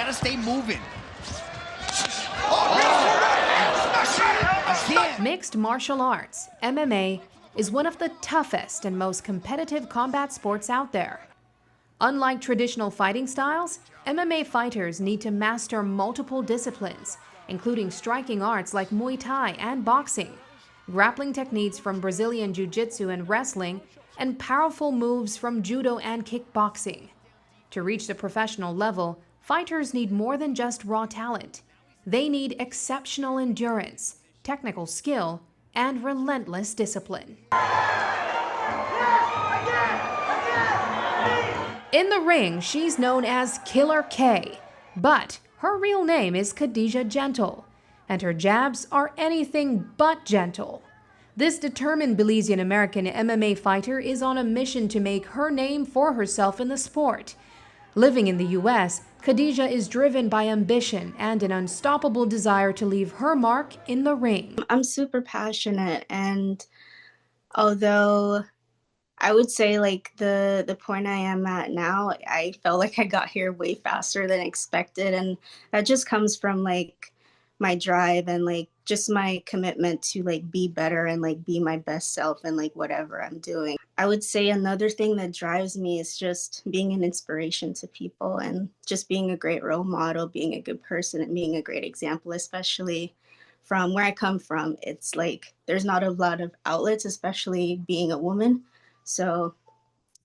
gotta stay moving. Mixed martial arts, MMA, is one of the toughest and most competitive combat sports out there. Unlike traditional fighting styles, MMA fighters need to master multiple disciplines, including striking arts like Muay Thai and boxing, grappling techniques from Brazilian Jiu-Jitsu and wrestling, and powerful moves from judo and kickboxing. To reach the professional level, fighters need more than just raw talent. They need exceptional endurance, technical skill, and relentless discipline. In the ring, she's known as Killer K, but her real name is Kadejah Gentle, and her jabs are anything but gentle. This determined Belizean American MMA fighter is on a mission to make her name for herself in the sport. Living in the U.S., Kadejah is driven by ambition and an unstoppable desire to leave her mark in the ring. I'm super passionate, and although I would say like the point I am at now, I felt like I got here way faster than expected, and that just comes from like my drive and like just my commitment to like be better and like be my best self and like whatever I'm doing. I would say another thing that drives me is just being an inspiration to people and just being a great role model, being a good person and being a great example, especially from where I come from. It's like there's not a lot of outlets, especially being a woman. So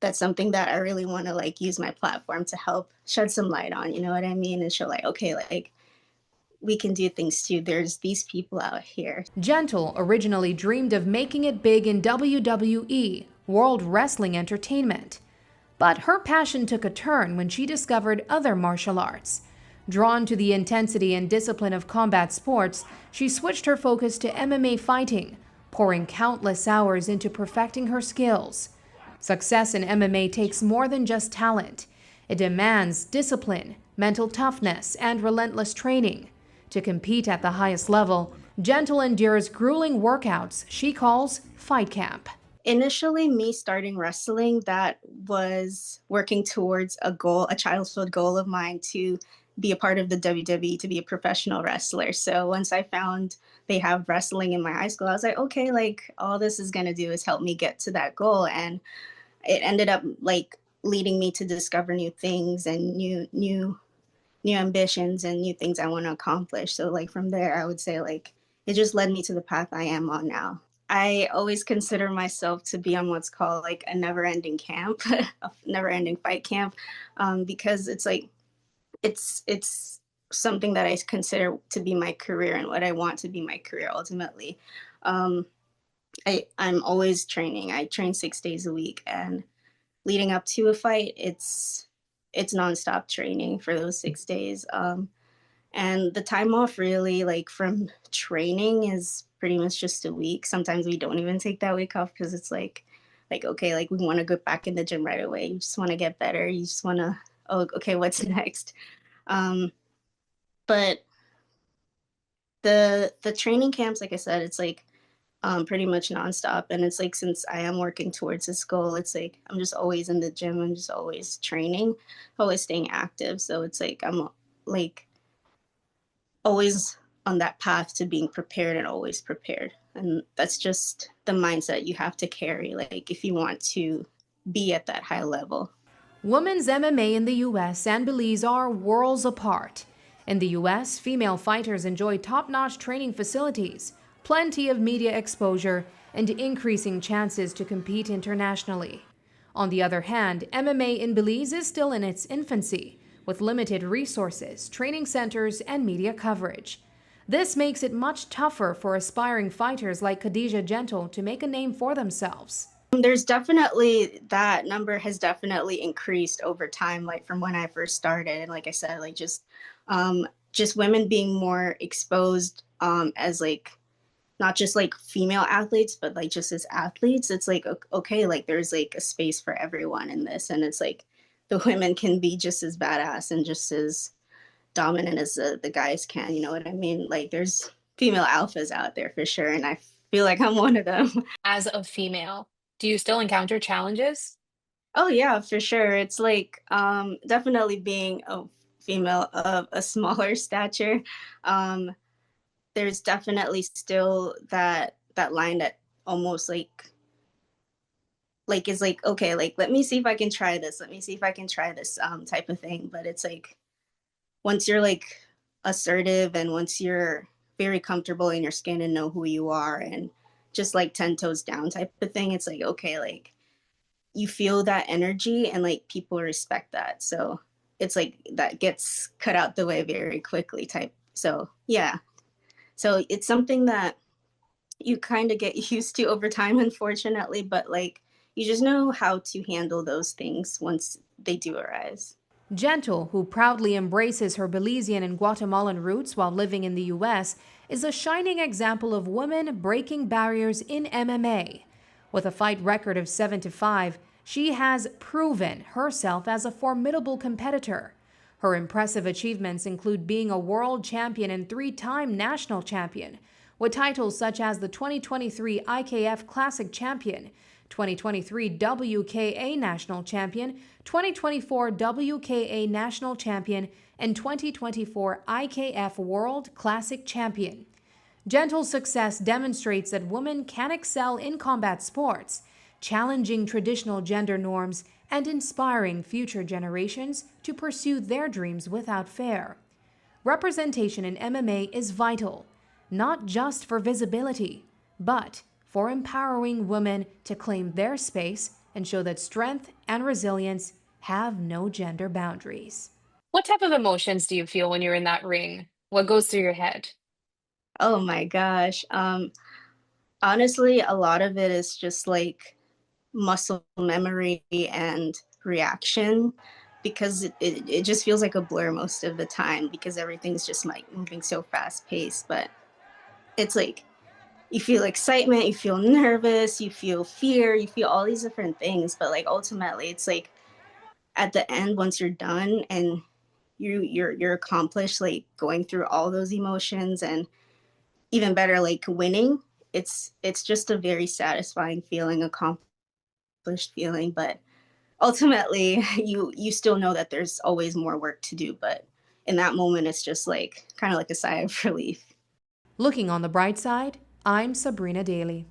that's something that I really want to like use my platform to help shed some light on, you know what I mean? And show like, okay, like we can do things too. There's these people out here. Gentle originally dreamed of making it big in WWE, World Wrestling Entertainment. But her passion took a turn when she discovered other martial arts. Drawn to the intensity and discipline of combat sports, she switched her focus to MMA fighting, pouring countless hours into perfecting her skills. Success in MMA takes more than just talent. It demands discipline, mental toughness, and relentless training. To compete at the highest level, Gentle endures grueling workouts she calls fight camp. Initially, me starting wrestling, that was working towards a goal, a childhood goal of mine to be a part of the WWE, to be a professional wrestler. So once I found they have wrestling in my high school, I was like, okay, like all this is going to do is help me get to that goal. And it ended up like leading me to discover new things and new ambitions and new things I want to accomplish. So like from there, I would say like it just led me to the path I am on now. I always consider myself to be on what's called like a never-ending camp, a never-ending fight camp, because it's like it's something that I consider to be my career and what I want to be my career ultimately. I'm always training. I train 6 days a week, and leading up to a fight, it's nonstop training for those 6 days. And the time off really like from training is pretty much just a week. Sometimes we don't even take that week off because it's like, okay, like we want to go back in the gym right away. You just want to get better. You just want to, oh, okay, what's next? But the training camps, like I said, it's like pretty much nonstop. And it's like, since I am working towards this goal, it's like, I'm just always in the gym. I'm just always training, always staying active. So it's like, I'm like always on that path to being prepared and always prepared. And that's just the mindset you have to carry, like if you want to be at that high level. Women's MMA in the U.S. and Belize are worlds apart. In the U.S., female fighters enjoy top-notch training facilities, plenty of media exposure, and increasing chances to compete internationally. On the other hand, MMA in Belize is still in its infancy, with limited resources, training centers, and media coverage. This makes it much tougher for aspiring fighters like Kadejah Gentle to make a name for themselves. There's definitely, that number has definitely increased over time, like from when I first started. And like I said, like just women being more exposed as like, not just like female athletes, but like just as athletes. It's like, okay, like there's like a space for everyone in this. And it's like the women can be just as badass and just as dominant as the guys can, you know what I mean? Like there's female alphas out there for sure. And I feel like I'm one of them. As a female, do you still encounter challenges? Oh yeah, for sure. It's like definitely being a female of a smaller stature. Um, there's definitely still that line that almost like is like, okay, like let me see if I can try this. Let me see if I can try this type of thing. But it's like once you're like assertive and once you're very comfortable in your skin and know who you are and just like 10 toes down type of thing, it's like, okay, like you feel that energy and like people respect that. So it's like that gets cut out the way very quickly type. So yeah. So it's something that you kind of get used to over time, unfortunately, but like you just know how to handle those things once they do arise. Gentle, who proudly embraces her Belizean and Guatemalan roots while living in the U.S., is a shining example of women breaking barriers in MMA. With a fight record of 7-5, she has proven herself as a formidable competitor. Her impressive achievements include being a world champion and three-time national champion, with titles such as the 2023 IKF Classic Champion, 2023 WKA National Champion, 2024 WKA National Champion, and 2024 IKF World Classic Champion. Gentle's success demonstrates that women can excel in combat sports, challenging traditional gender norms and inspiring future generations to pursue their dreams without fear. Representation in MMA is vital, not just for visibility, but for empowering women to claim their space and show that strength and resilience have no gender boundaries. What type of emotions do you feel when you're in that ring? What goes through your head? Oh my gosh. Honestly, a lot of it is just like muscle memory and reaction because it just feels like a blur most of the time because everything's just like moving so fast paced. But it's like you feel excitement, you feel nervous, you feel fear, you feel all these different things. But like ultimately, it's like at the end, once you're done and you're accomplished, like going through all those emotions and even better, like winning. It's just a very satisfying feeling, accomplished feeling. But ultimately, you still know that there's always more work to do. But in that moment, it's just like kind of like a sigh of relief. Looking on the bright side, I'm Sabreena Daly.